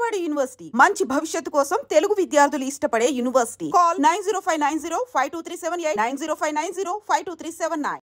Vijayawada university మంచి భవిష్యత్తు కోసం తెలుగు విద్యార్థులు ఇష్టపడే యూనివర్సిటీ. కాల్ 9059052378 9059052379.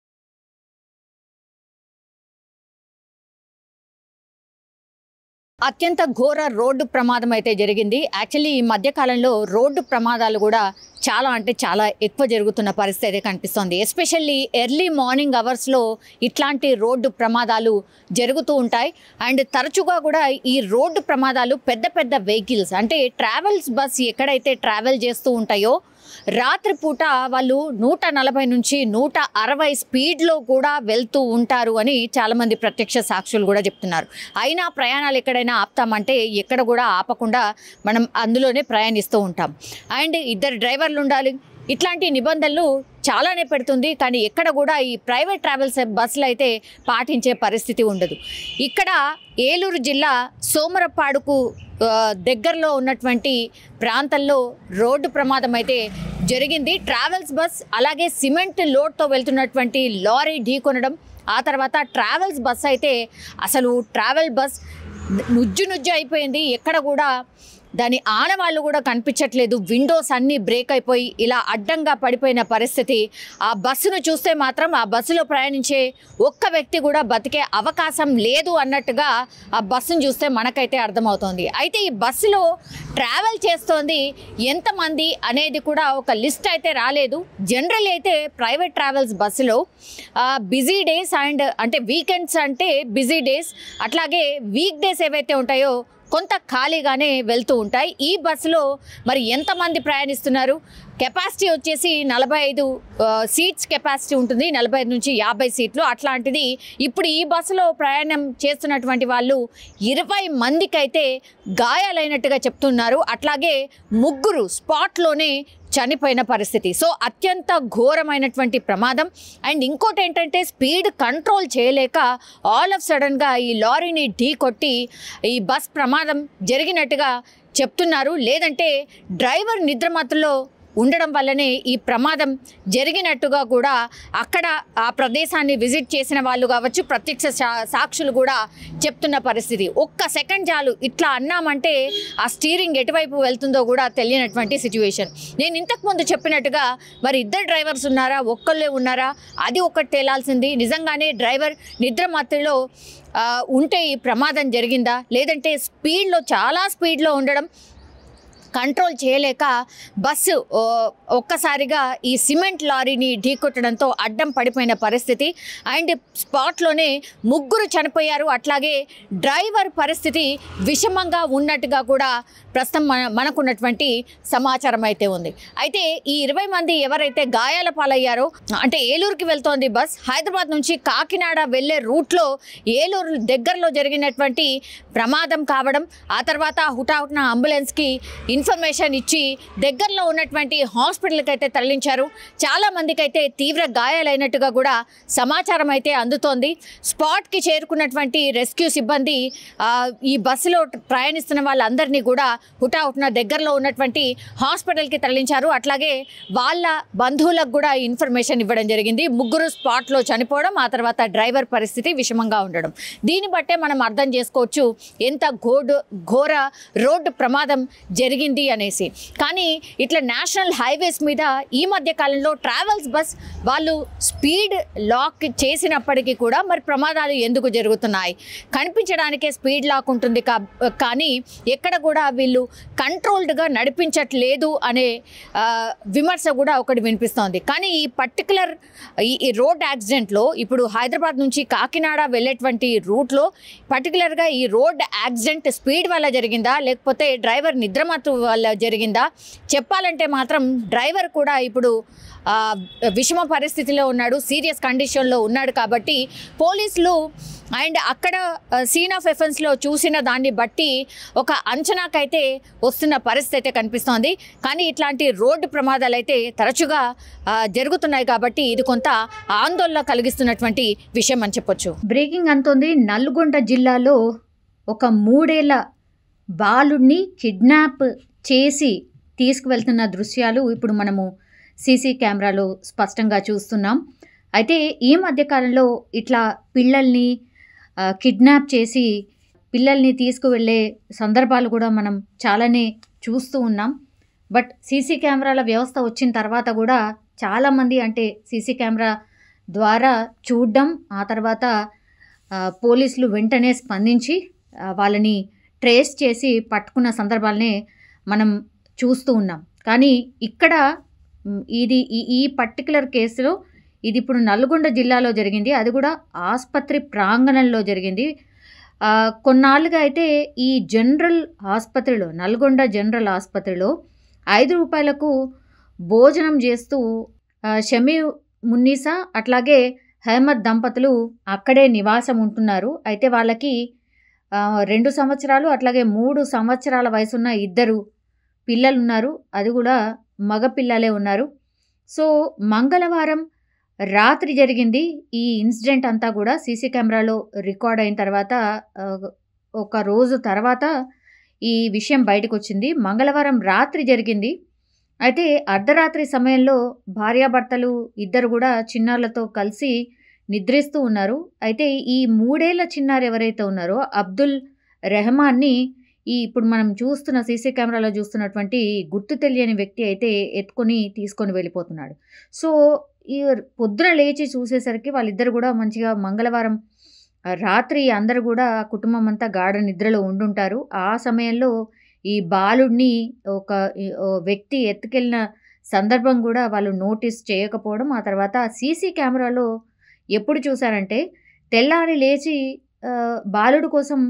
అత్యంత ఘోర రోడ్డు ప్రమాదం అయితే జరిగింది. యాక్చువల్లీ ఈ మధ్యకాలంలో రోడ్డు ప్రమాదాలు కూడా చాలా ఎక్కువ జరుగుతున్న పరిస్థితి అయితే కనిపిస్తోంది. ఎస్పెషల్లీ ఎర్లీ మార్నింగ్ అవర్స్లో ఇట్లాంటి రోడ్డు ప్రమాదాలు జరుగుతూ ఉంటాయి. అండ్ తరచుగా కూడా ఈ రోడ్డు ప్రమాదాలు పెద్ద వెహికల్స్ అంటే ట్రావెల్స్ బస్ ఎక్కడైతే ట్రావెల్ చేస్తూ ఉంటాయో రాత్రిపూట వాళ్ళు 140 నుంచి 160 స్పీడ్లో కూడా వెళ్తూ ఉంటారు అని చాలామంది ప్రత్యక్ష సాక్షులు కూడా చెప్తున్నారు. అయినా ప్రయాణాలు ఎక్కడైనా ఆపుతామంటే ఎక్కడ కూడా ఆపకుండా మనం అందులోనే ప్రయాణిస్తూ ఉంటాం. అండ్ ఇద్దరు డ్రైవర్లు ఉండాలి. ఇట్లాంటి నిబంధనలు చాలానే పెడుతుంది. కానీ ఎక్కడ కూడా ఈ ప్రైవేట్ ట్రావెల్స్ బస్సులు అయితే పాటించే పరిస్థితి ఉండదు. ఇక్కడ ఏలూరు జిల్లా సోమరపాడుకు దగ్గరలో ఉన్నటువంటి ప్రాంతంలో రోడ్డు ప్రమాదం అయితే జరిగింది. ట్రావెల్స్ బస్ అలాగే సిమెంట్ లోడ్తో వెళ్తున్నటువంటి లారీ ఢీకొనడం, ఆ తర్వాత ట్రావెల్స్ బస్ అయితే అసలు ట్రావెల్ బస్ నుజ్జు అయిపోయింది. ఎక్కడ కూడా దాని ఆనవాళ్ళు కూడా కనిపించట్లేదు. విండోస్ అన్నీ బ్రేక్ అయిపోయి ఇలా అడ్డంగా పడిపోయిన పరిస్థితి. ఆ బస్సును చూస్తే మాత్రం ఆ బస్సులో ప్రయాణించే ఒక్క వ్యక్తి కూడా బతికే అవకాశం లేదు అన్నట్టుగా ఆ బస్సును చూస్తే మనకైతే అర్థమవుతోంది. అయితే ఈ బస్సులో ట్రావెల్ చేస్తోంది ఎంతమంది అనేది కూడా ఒక లిస్ట్ అయితే రాలేదు. జనరల్ అయితే ప్రైవేట్ ట్రావెల్స్ బస్సులో బిజీ డేస్ అండ్ అంటే వీకెండ్స్ అంటే బిజీ డేస్, అట్లాగే వీక్ డేస్ ఏవైతే ఉంటాయో కొంత ఖాళీగానే వెళ్తూ ఉంటాయి. ఈ బస్సులో మరి ఎంతమంది ప్రయాణిస్తున్నారు? కెపాసిటీ వచ్చేసి 45 సీట్స్ కెపాసిటీ ఉంటుంది, 45 నుంచి 50 సీట్లు. అట్లాంటిది ఇప్పుడు ఈ బస్సులో ప్రయాణం చేస్తున్నటువంటి వాళ్ళు 20 మందికైతే గాయాలైనట్టుగా చెప్తున్నారు. అట్లాగే 3 స్పాట్లోనే చనిపోయిన పరిస్థితి. సో అత్యంత ఘోరమైనటువంటి ప్రమాదం. అండ్ ఇంకోటి ఏంటంటే స్పీడ్ కంట్రోల్ చేయలేక ఆల్ ఆఫ్ సడన్గా ఈ లారీని ఢీ కొట్టి ఈ బస్ ప్రమాదం జరిగినట్టుగా చెప్తున్నారు. లేదంటే డ్రైవర్ నిద్రమత్తులో ఉండడం వల్లనే ఈ ప్రమాదం జరిగినట్టుగా కూడా అక్కడ ఆ ప్రదేశాన్ని విజిట్ చేసిన వాళ్ళు కావచ్చు, ప్రత్యక్ష సాక్షులు కూడా చెప్తున్న పరిస్థితి. ఒక్క సెకండ్ చాలు ఇట్లా అన్నామంటే ఆ స్టీరింగ్ ఎటువైపు వెళ్తుందో కూడా తెలియనటువంటి సిచ్యువేషన్. నేను ఇంతకుముందు చెప్పినట్టుగా మరి ఇద్దరు డ్రైవర్స్ ఉన్నారా, ఒక్కళ్ళే ఉన్నారా, అది ఒకటి తేలాల్సింది. నిజంగానే డ్రైవర్ నిద్రమత్తులో ఉంటే ఈ ప్రమాదం జరిగిందా, లేదంటే చాలా స్పీడ్లో ఉండడం కంట్రోల్ చేయలేక బస్సు ఒక్కసారిగా ఈ సిమెంట్ లారీని ఢీకొట్టడంతో అడ్డం పడిపోయిన పరిస్థితి. అండ్ స్పాట్లోనే 3 చనిపోయారు. అట్లాగే డ్రైవర్ పరిస్థితి విషమంగా ఉన్నట్టుగా కూడా ప్రస్తుతం మనకున్నటువంటి సమాచారం అయితే ఉంది. అయితే ఈ 20 మంది ఎవరైతే గాయాల పాలయ్యారో, అంటే ఏలూరుకి వెళ్తోంది బస్, హైదరాబాద్ నుంచి కాకినాడ వెళ్ళే రూట్లో ఏలూరు దగ్గరలో జరిగినటువంటి ప్రమాదం కావడం, ఆ తర్వాత హుటాహుటిన అంబులెన్స్కి ఇన్ఫర్మేషన్ ఇచ్చి దగ్గరలో ఉన్నటువంటి హాస్పిటల్కి అయితే తరలించారు. చాలామందికి అయితే తీవ్ర గాయాలైనట్టుగా కూడా సమాచారం అయితే అందుతోంది. స్పాట్కి చేరుకున్నటువంటి రెస్క్యూ సిబ్బంది ఈ బస్సులో ప్రయాణిస్తున్న వాళ్ళందరినీ కూడా హుటాహుటిన దగ్గరలో ఉన్నటువంటి హాస్పిటల్కి తరలించారు. అట్లాగే వాళ్ళ బంధువులకు కూడా ఇన్ఫర్మేషన్ ఇవ్వడం జరిగింది. 3 స్పాట్లో చనిపోవడం, ఆ తర్వాత డ్రైవర్ పరిస్థితి విషమంగా ఉండడం. దీన్ని బట్టే మనం అర్థం చేసుకోవచ్చు ఎంత ఘోర రోడ్డు ప్రమాదం జరిగింది అనేసి. కానీ ఇట్లా నేషనల్ హైవేస్ మీద ఈ మధ్య కాలంలో ట్రావెల్స్ బస్ వాళ్ళు స్పీడ్ లాక్ చేసినప్పటికీ కూడా మరి ప్రమాదాలు ఎందుకు జరుగుతున్నాయి? కనిపించడానికే స్పీడ్ లాక్ ఉంటుంది కానీ ఎక్కడ కూడా వీళ్ళు కంట్రోల్డ్గా నడిపించట్లేదు అనే విమర్శ కూడా ఒకటి వినిపిస్తోంది. కానీ ఈ పర్టికులర్ ఈ రోడ్ యాక్సిడెంట్లో ఇప్పుడు హైదరాబాద్ నుంచి కాకినాడ వెళ్ళేటువంటి రూట్లో పర్టికులర్గా ఈ రోడ్ యాక్సిడెంట్ స్పీడ్ వల్ల జరిగిందా, లేకపోతే డ్రైవర్ నిద్రమత్తు వల్ల జరిగిందా? చెప్పాలంటే మాత్రం డ్రైవర్ కూడా ఇప్పుడు విషమ పరిస్థితిలో ఉన్నాడు, సీరియస్ కండిషన్లో ఉన్నాడు. కాబట్టి పోలీసులు అండ్ అక్కడ సీన్ ఆఫ్ ఎఫెన్స్లో చూసిన దాన్ని బట్టి ఒక అంచనాకైతే వస్తున్న పరిస్థితి అయితే కనిపిస్తోంది. కానీ ఇట్లాంటి రోడ్డు ప్రమాదాలు అయితే తరచుగా జరుగుతున్నాయి కాబట్టి ఇది కొంత ఆందోళన కలిగిస్తున్నటువంటి విషయం అని చెప్పొచ్చు. బ్రేకింగ్ అంతోంది. నల్గొండ జిల్లాలో ఒక 3 ఏళ్ల బాలుడిని కిడ్నాప్ చేసి తీసుకువెళ్తున్న దృశ్యాలు ఇప్పుడు మనము సీసీ కెమెరాలో స్పష్టంగా చూస్తున్నాం. అయితే ఈ మధ్యకాలంలో ఇట్లా పిల్లల్ని కిడ్నాప్ చేసి పిల్లల్ని తీసుకువెళ్ళే సందర్భాలు కూడా మనం చాలానే చూస్తూ ఉన్నాం. బట్ సీసీ కెమెరాల వ్యవస్థ వచ్చిన తర్వాత కూడా చాలామంది అంటే సీసీ కెమెరా ద్వారా చూడడం, ఆ తర్వాత పోలీసులు వెంటనే స్పందించి వాళ్ళని ట్రేస్ చేసి పట్టుకున్న సందర్భాలనే మనం చూస్తూ ఉన్నాం. కానీ ఇక్కడ ఇది ఈ పర్టికులర్ కేసులో ఇది ఇప్పుడు నల్గొండ జిల్లాలో జరిగింది. అది కూడా ఆసుపత్రి ప్రాంగణంలో జరిగింది. కొన్నాళ్ళుగా అయితే ఈ జనరల్ ఆసుపత్రిలో, నల్గొండ జనరల్ ఆసుపత్రిలో 5 రూపాయలకు భోజనం చేస్తూ షమీ మున్నీసా అట్లాగే అహ్మద్ దంపతులు అక్కడే నివాసం ఉంటున్నారు. అయితే వాళ్ళకి 2 సంవత్సరాలు అట్లాగే 3 సంవత్సరాల వయసున్న 2 పిల్లలు ఉన్నారు. అది కూడా మగ పిల్లలే ఉన్నారు. సో మంగళవారం రాత్రి జరిగింది ఈ ఇన్సిడెంట్ అంతా కూడా. సీసీ కెమెరాలో రికార్డ్ అయిన తర్వాత ఒక రోజు తర్వాత ఈ విషయం బయటకు వచ్చింది. మంగళవారం రాత్రి జరిగింది. అయితే అర్ధరాత్రి సమయంలో భార్యాభర్తలు 2 కూడా చిన్నారులతో కలిసి నిద్రిస్తూ ఉన్నారు. అయితే ఈ 3 ఏళ్ల చిన్నారు ఎవరైతే ఉన్నారో అబ్దుల్ రెహమాన్ని ఇప్పుడు మనం చూస్తున్న సీసీ కెమెరాలో చూస్తున్నటువంటి గుర్తు తెలియని వ్యక్తి అయితే తీసుకొని వెళ్ళిపోతున్నాడు. సో ఈ పొద్దున లేచి చూసేసరికి వాళ్ళిద్దరు కూడా మంచిగా మంగళవారం రాత్రి అందరూ కూడా కుటుంబం అంతా గాఢ నిద్రలో ఉండుంటారు. ఆ సమయంలో ఈ బాలుడిని ఒక వ్యక్తి ఎత్తుకెళ్ళిన సందర్భం కూడా వాళ్ళు నోటీస్ చేయకపోవడం, ఆ తర్వాత సీసీ కెమెరాలో ఎప్పుడు చూసారంటే తెల్లారి లేచి బాలుడు కోసం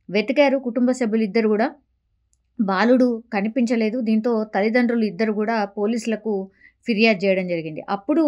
వెతికారు కుటుంబ సభ్యులు 2 కూడా. బాలుడు కనిపించలేదు. దీంతో తల్లిదండ్రులు 2 కూడా పోలీసులకు ఫిర్యాదు చేయడం జరిగింది. అప్పుడు